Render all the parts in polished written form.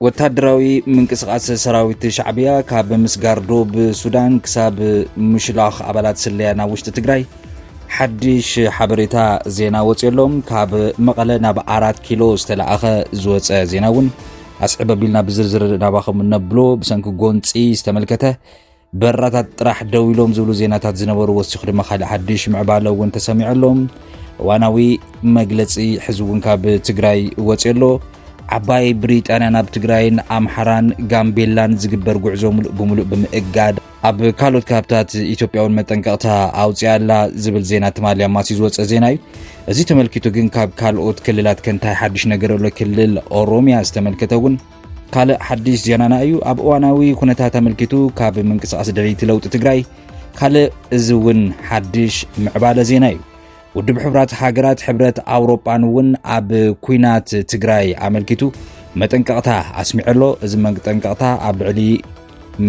ወታደራዊ ምንቅስቃስ ሰራዊት ሻዕቢያ ካብ ምስጋር ዶብ ሱዳን ክሳብ ምሽላኽ አባላት ስለያና ውሽጢ ትግራይ ሓድሽ ሓበሬታ ዜና ወፅሎም ካብ መቐለ ናብ 4 ኪሎ ዝተላኣኸ ዝወፀ ዜና እውን ኣስዕበ ቢልና ብዝርዝር ናባኸም ነብሎ ብሰንኪ ጎንፂ ዝተመልከተ በራታት ጥራሕ ደው ኢሎም ዝብሉ ዜናታት ዝነበሩ ወሲኹ ድማ ካልእ ሓድሽ ምዕባለ እውን ተሰሚዐሎም ዋናዊ መግለፂ ሕዝቡን ካብ ትግራይ ወፅሎ ዓባይ ብሪጣንያ ናብ ትግራይን ኣምሓራን ጋምቤላን ዝግበር ጉዕዞ ሙሉእ ብምእጋድ ኣብ ካልኦት ካብታት ኢትዮጵያውን መጠንቀቕታ ኣውፅያላ ዝብል ዜና ትማልያ ማሲ ዝወፀ ዜና እዩ እዚ ተመልኪቱ ግን ካብ ካልኦት ክልላት ከንታይ ሓድሽ ነገር ኣሎ ክልል ኦሮሚያ ዝተመልከተ እውን ካልእ ሓድሽ ዜናና እዩ ኣብ እዋናዊ ኩነታት ተመልኪቱ ካብ ምንቅስቃስ ደለይቲ ለውጢ ትግራይ ካልእ እዚ እውን ሓድሽ ምዕባለ ዜና እዩ ውድብ ሕብራት ሃገራት ሕብረት ኣውሮፓን እውን ኣብ ኩናት ትግራይ ኣመልኪቱ መጠንቀቕታ ኣስሚዕሎ እዚ መጠንቀቕታ ኣብ ልዕሊ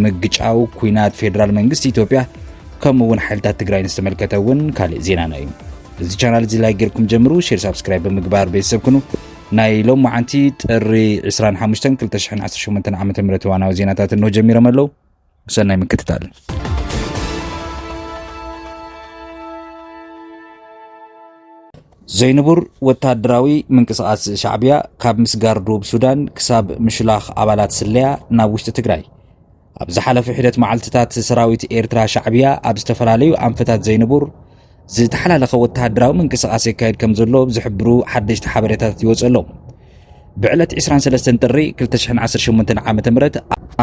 ምግጫው ኩናት ፌደራል መንግስቲ ኢትዮጵያ ከምኡ እውን ሓይልታት ትግራይ ዝተመልከተ እውን ካልእ ዜናና እዩ እዚ ቻናል እዚ ላይ ጌርኩም ጀምሩ ሼር ሰብስክራይብ ብምግባር ቤተሰብ ኩኑ ናይ ሎም ማዓንቲ ጥሪ 25 2018 ዓመተ ምህረት ዋናዊ ዜናታት ነው ጀሚሮም ኣለው ሰናይ ምክትታል ዘይንቡር ወታደራዊ ምንቅስቃስ ሻዕቢያ ካብ ምስጋር ዶብ ሱዳን ክሳብ ምሽላኽ አባላት ስለያ ናብ ውሽጢ ትግራይ ኣብ ዝሓለፈ ሒደት መዓልትታት ሰራዊት ኤርትራ ሻዕቢያ ኣብ ዝተፈላለዩ ኣንፈታት ዘይንቡር ዝተሓላለኸ ወታደራዊ ምንቅስቃስ የካየድ ከም ዘሎ ዝሕብሩ ሓደሽቲ ሓበሬታታት ይወፅሎም ብዕለት 23 ጥሪ 2018 ዓመተ ምህረት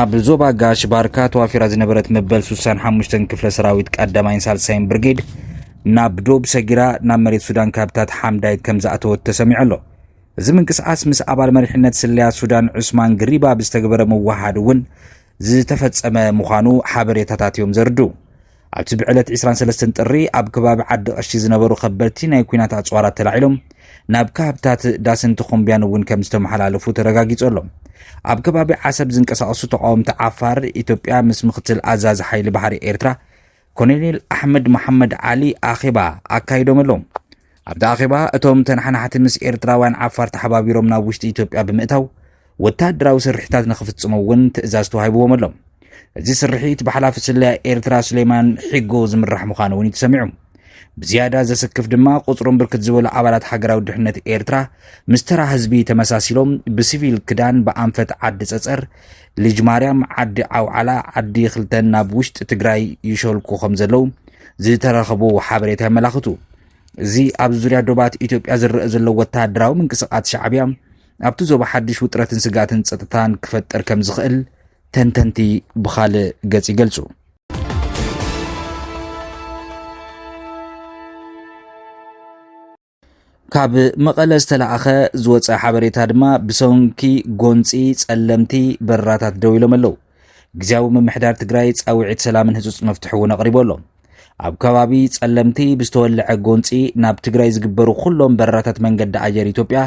ኣብ ዞባ ጋሽ ባርካ ተዋፊራ ዝነበረት መበል 65 ክፍለ ሰራዊት ቀዳማይን ሳልሳይን ብርጌድ ናብ ዶብ ሰጊራ ናብ መሬት ሱዳን ካብታት ሓምዳይት ከም ዝኣተወት ተሰሚዑ ኣሎ እዚ ምንቅስቃስ ምስ ኣባል መሪሕነት ስለያ ሱዳን ዑስማን ግሪባ ብዝተገበረ መዋሃድ እውን ዝተፈጸመ ምዃኑ ሓበሬታታት እዮም ዘርዱ ኣብቲ ብዕለት 23 ጥሪ ኣብ ከባቢ ዓዲ ቀሺ ዝነበሩ ከበድቲ ናይ ኩናት ኣጽዋራት ተላዒሎም ናብ ካብታት ዳስንቲ ኮምብያን እውን ከም ዝተመሓላለፉ ተረጋጊጹ ኣሎ ኣብ ከባቢ ዓሰብ ዝንቀሳቐሱ ተቃወምቲ ዓፋር ኢትዮጵያ ምስ ምክትል ኣዛዚ ሓይሊ ባሕሪ ኤርትራ ኮሎኔል ኣሕመድ መሐመድ ዓሊ ኣኺባ ኣካይዶም ኣሎም ኣብቲ ኣኺባ እቶም ተናሓናሕቲ ምስ ኤርትራውያን ዓፋር ተሓባቢሮም ናብ ውሽጢ ኢትዮጵያ ብምእታው ወታደራዊ ስርሒታት ንኽፍጽሙ እውን ትእዛዝ ተዋሂብዎም ኣሎም እዚ ስርሒት ብሓላፊ ስለያ ኤርትራ ሱሌማን ሒጎ ዝምራሕ ምዃኑ እውን ተሰሚዑ ብዝያዳ ዘስክፍ ድማ ቁጽሮም ብርክት ዝበሉ ኣባላት ሃገራዊ ድሕነት ኤርትራ ምስ ተራ ህዝቢ ተመሳሲሎም ብሲቪል ክዳን ብኣንፈት ዓዲ ጸጸር ልጅ ማርያም ዓዲ ዓውዓላ ዓዲ ክልተን ናብ ውሽጢ ትግራይ ይሸልኩ ከም ዘለው ዝተረኸቡ ሓበሬታ የመላኽቱ እዚ ኣብ ዙርያ ዶባት ኢትዮጵያ ዝረአ ዘሎ ወታደራዊ ምንቅስቃስ ሻዕቢያ ኣብቲ ዞባ ሓድሽ ውጥረትን ስጋትን ጸጥታን ክፈጠር ከም ዝኽእል ተንተንቲ ብኻልእ ገጽ ይገልጹ ካብ መቐለ ዝተላኣኸ ዝወፀ ሓበሬታ ድማ ብሰንኪ ጎንፂ ጸለምቲ በራታት ደው ኢሎም ኣለው ግዝያዊ ምምሕዳር ትግራይ ጻውዒት ሰላምን ህጹጽ መፍትሒ እውን ኣቕሪቡ ኣሎ ኣብ ከባቢ ጸለምቲ ብዝተወልዐ ጎንፂ ናብ ትግራይ ዝግበሩ ኩሎም በራታት መንገዲ ኣየር ኢትዮጵያ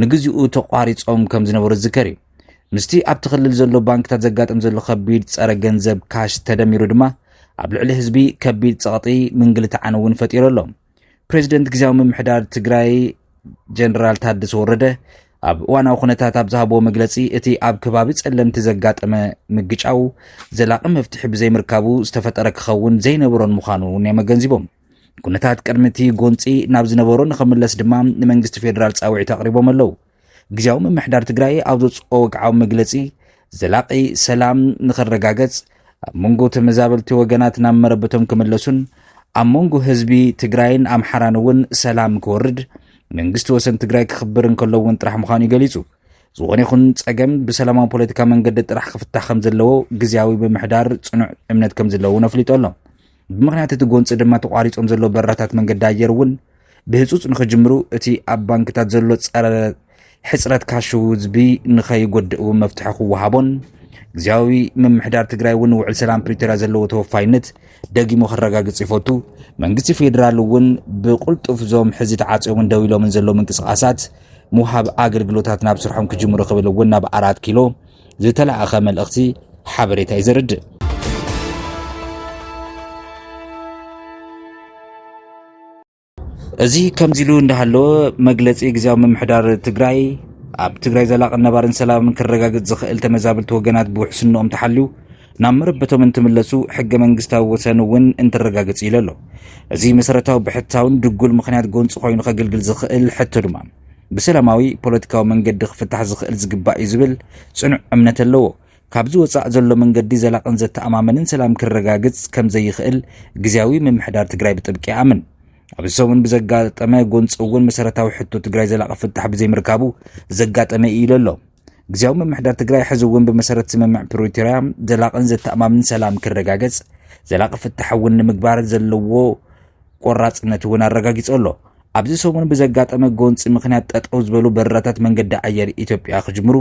ንግዚኡ ተቋሪጾም ከም ዝነበሩ ዝዝከር እዩ ምስቲ ኣብቲ ክልል ዘሎ ባንክታት ዘጋጥም ዘሎ ከቢድ ጸረ ገንዘብ ካሽ ተደሚሩ ድማ ኣብ ልዕሊ ህዝቢ ከቢድ ጸቕጢ ምንግልታዕን እውን ፈጢሩ ኣሎ ፕሬዚደንት ግዝያዊ ምምሕዳር ትግራይ ጀነራል ታደሰ ወረደ ኣብ እዋናዊ ኩነታት ኣብ ዝሃቦ መግለፂ እቲ ኣብ ከባቢ ጸለምቲ ዘጋጠመ ምግጫው ዘላቒ መፍትሒ ብዘይምርካቡ ዝተፈጠረ ክኸውን ዘይነበሮን ምዃኑ የመገንዚቦም ኩነታት ቅድሚቲ ጎንፂ ናብ ዝነበሮ ንኸምለስ ድማ ንመንግስቲ ፌደራል ጻውዒት ኣቕሪቦም ኣለው ግዝያዊ ምምሕዳር ትግራይ ኣብ ዘውፅኦ ወግዓዊ መግለፂ ዘላቒ ሰላም ንኽረጋገጽ ኣብ መንጎ ተመዛበልቲ ወገናት ናብ መረበቶም ክምለሱን ኣብ መንጎ ህዝቢ ትግራይን ኣምሓራን እውን ሰላም ክወርድ መንግስቲ ወሰን ትግራይ ክኽብር እንከሎ እውን ጥራሕ ምዃኑ ይገሊጹ ዝኾነ ይኹን ጸገም ብሰላማዊ ፖለቲካ መንገዲ ጥራሕ ክፍታሕ ከም ዘለዎ ግዝያዊ ምምሕዳር ጽኑዕ እምነት ከም ዘለዎ ነፍሊጡ ኣሎ ብምኽንያት እቲ ጎንፂ ድማ ተቋሪጾም ዘሎ በራታት መንገዲ ኣየር እውን ብህጹጽ ንኽጅምሩ እቲ ኣብ ባንክታት ዘሎ ጸረ ሕጽረት ካሽ ህዝቢ ንኸይጎድኡ መፍትሒ ክወሃቦን ግዝያዊ ምምሕዳር ትግራይ እውን ውዕል ሰላም ፕሪቶሪያ ዘለዎ ተወፋይነት ደጊሞ ክረጋግጽ ይፈቱ መንግስቲ ፌደራል እውን ብቁልጡፍ ዞም ሕዚ ተዓጽዮምን ደው ኢሎምን ዘሎ ምንቅስቃሳት ምውሃብ ኣገልግሎታት ናብ ስርሖም ክጅምሩ ክብል እውን ናብ 4 ኪሎ ዝተላኣኸ መልእኽቲ ሓበሬታ ይዘርድእ እዚ ከምዚሉ እንዳሃለወ መግለጺ ግዝያዊ ምምሕዳር ትግራይ ኣብ ትግራይ ዘላቕ ነባርን ሰላምን ክረጋገጽ ዝኽእል ተመዛበልቲ ወገናት ብውሕስንኦም ተሓልዩ ናብ መረበቶም እንትምለሱ ሕገ መንግስታዊ ወሰን እውን እንትረጋገጽ ኢሉ ኣሎ። እዚ መሰረታዊ ብሕታውን ድጉል ምኽንያት ጎንፂ ኮይኑ ከገልግል ዝኽእል ሕቶ ድማ ብሰላማዊ ፖለቲካዊ መንገዲ ክፍታሕ ዝኽእል ዝግባእ እዩ ዝብል ጽኑዕ እምነት ኣለዎ። ካብዚ ወፃእ ዘሎ መንገዲ ዘላቕን ዘተኣማመንን ሰላም ክረጋገጽ ከም ዘይኽእል ግዝያዊ ምምሕዳር ትግራይ ብጥብቂ ይኣምን። ኣብዚ ሰሙን ብዘጋጠመ ጎንፂ እውን መሰረታዊ ሕቶ ትግራይ ዘላቕ ፍታሕ ብዘይምርካቡ ዘጋጠመ ኢሉ ኣሎ። ግዝያዊ ምምሕዳር ትግራይ ሕዚ እውን ብመሰረት ስምምዕ ፕሪቶርያ ዘላቕን ዘተኣማምን ሰላም ክረጋገጽ ዘላቕ ፍታሕ እውን ንምግባር ዘለዎ ቆራጽነት እውን ኣረጋጊጹ ኣሎ። ኣብዚ ሰሙን ብዘጋጠመ ጎንፂ ምኽንያት ጠጠው ዝበሉ በረራታት መንገዲ ኣየር ኢትዮጵያ ክጅምሩ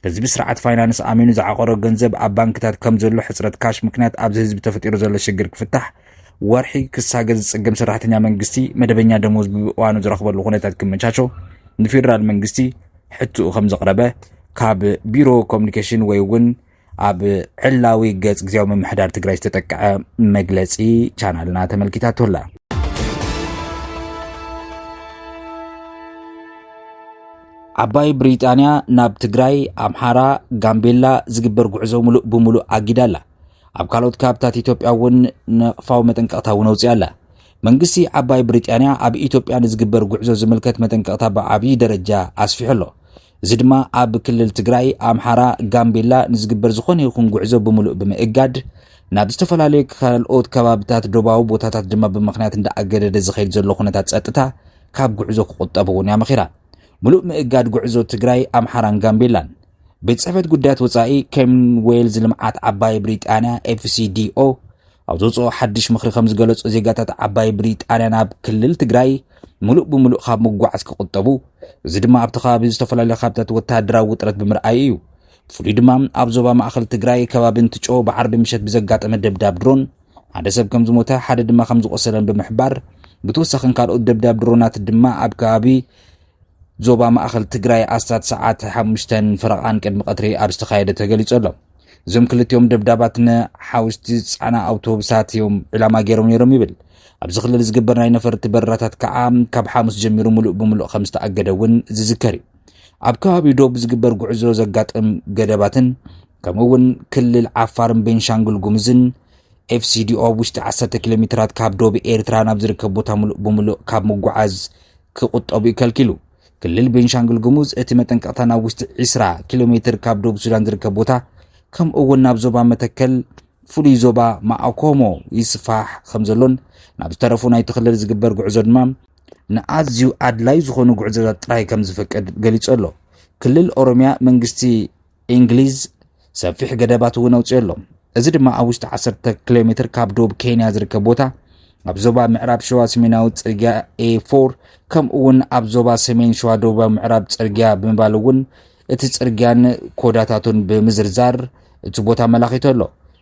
ህዝቢ ስርዓት ፋይናንስ ኣሚኑ ዝዓቆሮ ገንዘብ ኣብ ባንክታት ከም ዘሎ ሕፅረት ካሽ ምክንያት ኣብዚ ህዝቢ ተፈጢሩ ዘሎ ሽግር ክፍታሕ ወርሒ ክሳገዝ ዝጽገም ሰራሕተኛ መንግስቲ መደበኛ ደሞዝ ብእዋኑ ዝረኽበሉ ኩነታት ክመቻቾ ንፌደራል መንግስቲ ሕቱኡ ከም ዘቕረበ ካብ ቢሮ ኮሙኒኬሽን ወይ እውን ኣብ ዕላዊ ገጽ ግዝያዊ ምምሕዳር ትግራይ ዝተጠቅዐ መግለጺ ቻናልና ተመልኪታቶላ። ዓባይ ብሪጣንያ ናብ ትግራይ ኣምሓራ ጋምቤላ ዝግበር ጉዕዞ ሙሉእ ብምሉእ ኣጊዳላ። ኣብ ካልኦት ካብታት ኢትዮጵያ እውን ነቕፋዊ መጠንቀቕታ እውን ኣውፅያ ኣላ። መንግስቲ ዓባይ ብሪጣንያ ኣብ ኢትዮጵያ ንዝግበር ጉዕዞ ዝምልከት መጠንቀቕታ ብዓብዪ ደረጃ ኣስፊሑ ኣሎ። እዚ ድማ ኣብ ክልል ትግራይ ኣምሓራ ጋምቤላ ንዝግበር ዝኾነ ይኹን ጉዕዞ ብምሉእ ብምእጋድ ናብ ዝተፈላለዩ ካልኦት ከባቢታት ደቡባዊ ቦታታት ድማ ብምኽንያት እንዳኣገደደ ዝኸይድ ዘሎ ኩነታት ጸጥታ ካብ ጉዕዞ ክቁጠብ እውን ያመኺራ። ሙሉእ ምእጋድ ጉዕዞ ትግራይ ኣምሓራን ጋምቤላን ቤት ጽሕፈት ጉዳያት ወጻኢ ኮመንዌልዝ ልምዓት ዓባይ ብሪጣንያ FCDO ኣብ ዘውፅኦ ሓድሽ ምኽሪ ከም ዝገለጹ ዜጋታት ዓባይ ብሪጣንያ ናብ ክልል ትግራይ ሙሉእ ብምሉእ ካብ ምጓዓዝ ክቁጠቡ፣ እዚ ድማ ኣብቲ ከባቢ ዝተፈላለዩ ካብታት ወተሃደራዊ ውጥረት ብምርኣይ እዩ። ብፍሉይ ድማ ኣብ ዞባ ማእኸል ትግራይ ከባቢ እንትጮ ብዓርቢ ምሸት ብዘጋጠመ ደብዳብ ድሮን ሓደ ሰብ ከም ዝሞተ ሓደ ድማ ከም ዝቆሰለን ብምሕባር ብተወሳኺን ካልኦት ደብዳብ ድሮናት ድማ ኣብ ከባቢ ዞባ ማእኸል ትግራይ ኣስታት ሰዓት 5 ፍረቓን ቅድሚ ቀትሪ ኣብ ዝተኻየደ ተገሊጹ ኣሎ። እዞም ክልቲኦም ደብዳባት ንሓውስቲ ጻዕና ኣውቶቡሳት እዮም ዕላማ ገይሮም ነይሮም ይብል። ኣብዚ ክልል ዝግበር ናይ ነፈርቲ በረራታት ከዓ ካብ ሓሙስ ጀሚሩ ሙሉእ ብምሉእ ከም ዝተኣገደ እውን ዝዝከር እዩ። ኣብ ከባቢ ዶብ ዝግበር ጉዕዞ ዘጋጥም ገደባትን ከምኡውን ክልል ዓፋርን ቤንሻንጉል ጉሙዝን FCDO ውሽጢ 10 ኪሎ ሜትራት ካብ ዶብ ኤርትራ ናብ ዝርከብ ቦታ ሙሉእ ብምሉእ ካብ ምጓዓዝ ክቁጠቡ ይከልኪሉ። ክልል ቤንሻንጉል ጉሙዝ እቲ መጠንቀቕታ ናብ ውሽጢ 20 ኪሎ ሜትር ካብ ዶብ ሱዳን ዝርከብ ቦታ ከምኡውን ናብ ዞባ መተከል ፍሉይ ዞባ ማኣኮሞ ይስፋሕ ከም ዘሎን ናብ ዝተረፉ ናይቲ ክልል ዝግበር ጉዕዞ ድማ ንኣዝዩ ኣድላይ ዝኾኑ ጉዕዞታት ጥራይ ከም ዝፈቅድ ገሊጹ ኣሎ። ክልል ኦሮሚያ መንግስቲ እንግሊዝ ሰፊሕ ገደባት እውን ኣውፅዩ ኣሎ። እዚ ድማ ኣብ ውሽጢ 10 ኪሎ ሜትር ካብ ዶብ ኬንያ ዝርከብ ቦታ ኣብ ዞባ ምዕራብ ሸዋ ሰሜናዊ ጽርግያ A4 ከምኡውን ኣብ ዞባ ሰሜን ሸዋ ደቡባዊ ምዕራብ ጽርግያ ብምባል እውን እቲ ጽርግያን ኮዳታቱን ብምዝርዛር እቲ ቦታ መላኺቱ ኣሎ።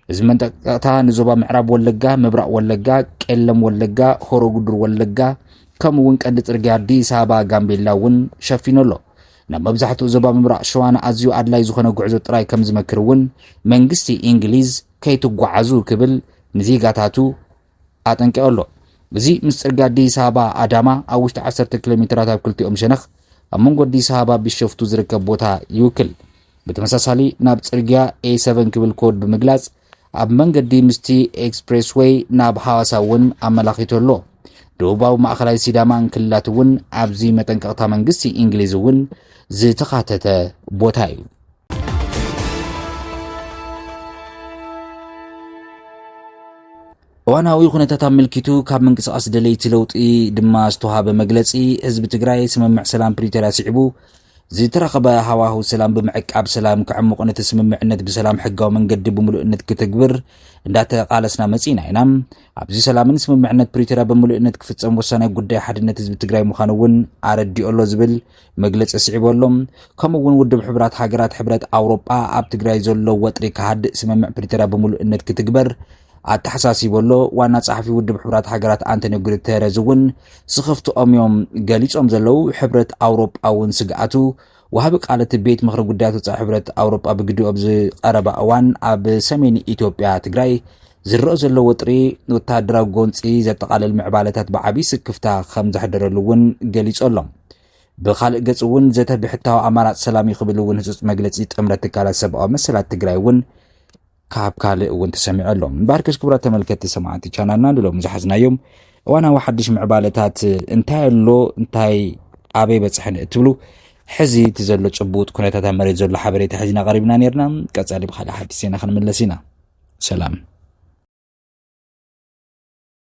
እዚ መንጠቀቕታ ንዞባ ምዕራብ ወለጋ፣ ምብራቕ ወለጋ፣ ቄለም ወለጋ፣ ሆሮ ጉዱር ወለጋ ከምኡውን ቀንዲ ጽርግያ ኣዲስ ኣበባ ጋምቤላ እውን ሸፊኑ ኣሎ። ናብ መብዛሕትኡ ዞባ ምብራቕ ሸዋ ንኣዝዩ ኣድላይ ዝኾነ ጉዕዞ ጥራይ ከም ዝመክር እውን መንግስቲ እንግሊዝ ከይትጓዓዙ ክብል ንዜጋታቱ ኣጠንቂቑ ኣሎ። እዚ ምስ ጽርግያ ኣዲስ ኣበባ ኣዳማ ኣብ ውሽጢ 10 ኪሎ ሜትራት ኣብ ክልቲኦም ሸነኽ ኣብ መንጎ ኣዲስ ኣበባ ቢሸፍቱ ዝርከብ ቦታ ይውክል። ብተመሳሳሊ ናብ ጽርግያ A7 ክብል ኮድ ብምግላጽ ኣብ መንገዲ ምስቲ ኤክስፕሬስዌይ ናብ ሓዋሳ እውን ኣመላኺቱ ኣሎ። ደቡባዊ ማእኸላይ ሲዳማን ክልላት እውን ኣብዚ መጠንቀቕታ መንግስቲ እንግሊዝ እውን ዝተኻተተ ቦታ እዩ። እዋናዊ ኩነታት ኣመልኪቱ ካብ ምንቅስቓስ ደለይቲ ለውጢ ድማ ዝተዋሃበ መግለጺ ህዝቢ ትግራይ ስምምዕ ሰላም ፕሪቶርያ ስዒቡ ዝተረኸበ ሃዋህው ሰላም ብምዕቃብ ሰላም ክዕምቕ ነቲ ስምምዕነት ብሰላም ሕጋዊ መንገዲ ብምሉእነት ክትግብር እንዳተቃለስና መጺና ኢና። ኣብዚ ሰላምን ስምምዕነት ፕሪቶርያ ብምሉእነት ክፍጸም ወሳናይ ጉዳይ ሓድነት ህዝቢ ትግራይ ምዃኑ እውን ኣረዲኡ ኣሎ ዝብል መግለጺ ስዒቡ ኣሎ። ከምኡውን ውድብ ሕብራት ሃገራት ሕብረት ኣውሮጳ ኣብ ትግራይ ዘሎ ወጥሪ ካሃድእ ስምምዕ ፕሪቶርያ ብምሉእነት ክትግበር ኣተሓሳሲቡ ኣሎ። ዋና ጸሓፊ ውድብ ሕብራት ሃገራት አንቶኒዮ ጉተሬዝ እውን ስኽፍትኦም እዮም ገሊጾም ዘለው። ሕብረት ኣውሮጳ እውን ስግኣቱ ወሃቢ ቃልቲ ቤት ምኽሪ ጉዳያት ወጻኢ ሕብረት ኣውሮጳ ብግዲኡ ኣብ ዝቐረበ እዋን ኣብ ሰሜን ኢትዮጵያ ትግራይ ዝረአ ዘሎ ወጥሪ ወተሃደራዊ ጎንፂ ዘጠቓልል ምዕባለታት ብዓብዪ ስክፍታ ከም ዘሕደረሉ እውን ገሊጹ ኣሎ። ብኻልእ ገጽ እውን ዘተ ብሕታዊ ኣማራጭ ሰላም ይኽብል እውን ህጹጽ መግለጺ ጥምረት ትካላት ሰብኣዊ መሰላት ትግራይ እውን ካብ ካልእ እውን ተሰሚዑ ኣሎ። ምባርከሽ ክቡራት ተመልከቲ ሰማዕቲ ቻናልና ንሎም ዝሓዝናዮም እዋናዊ ሓድሽ ምዕባለታት እንታይ ኣሎ እንታይ ኣበይ በጽሕን እትብሉ ሕዚ ትዘሎ ጽቡጥ ኩነታት መሬት ዘሎ ሓበሬታ ሕዚና ቀሪብና ነርና ቀጻሊ ብኻልእ ሓዲስ ዜና ክንምለስ ኢና። ሰላም